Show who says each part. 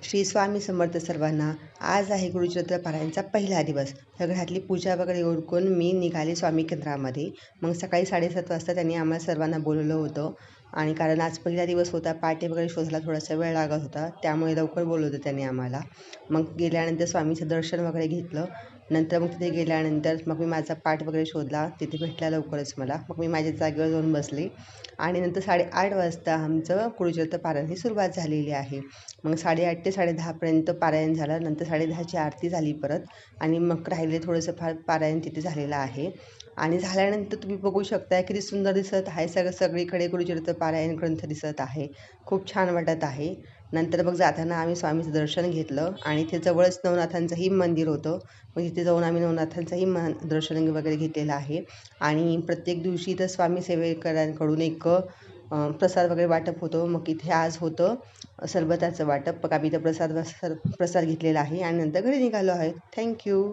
Speaker 1: श्री स्वामी समर्थ सर्वांना. आज आहे गुरुचरित्र पारायणचा पहिला दिवस. तर घरातली पूजा वगैरे उरकून मी निघाले स्वामी केंद्रामध्ये. मग सकाळी 7:30 वाजता त्यांनी आम्हाला सर्वांना बोलवलं होतं आणि कारण आज पहिला दिवस होता, पाटे वगैरे शोधायला थोडासा वेळ लागत होता, त्यामुळे लवकर बोलवलं होतं त्यांनी आम्हाला. मग गेल्यानंतर स्वामीचं दर्शन वगैरे घेतलं. नंतर मग तिथे गेल्यानंतर मग मी माझा पाठ वगैरे शोधला, तिथे भेटला लवकरच मला. मग मी माझ्या जागेवर जाऊन बसले आणि नंतर 8:30 वाजता आमचं गुरुचरित्र पारायण ही सुरुवात झालेली आहे. मग 8:30 ते 10:30पर्यंत पारायण झालं. नंतर 10:30ची आरती झाली परत आणि मग राहिले थोडंसं फार पारायण तिथे झालेलं आहे. आणि झाल्यानंतर तुम्ही बघू शकता किती सुंदर दिसत आहे. सगळीकडे गुरुचरित्र पारायण ग्रंथ दिसत आहे. खूप छान वाटत आहे. नंतर मग जाताना आम्ही स्वामीचं दर्शन घेतलं आणि इथे जवळच नवनाथांचंही मंदिर होतं. मग तिथे जाऊन आम्ही नवनाथांचंही दर्शन वगैरे घेतलेलं आहे. आणि प्रत्येक दिवशी तर स्वामी सेवेकरांकडून एक प्रसाद वगैरे वाटप होतं. मग इथे आज होतं सरबताचं वाटप. मग आम्ही इथं प्रसाद घेतलेला आहे आणि नंतर घरी निघालो आहे. थँक्यू.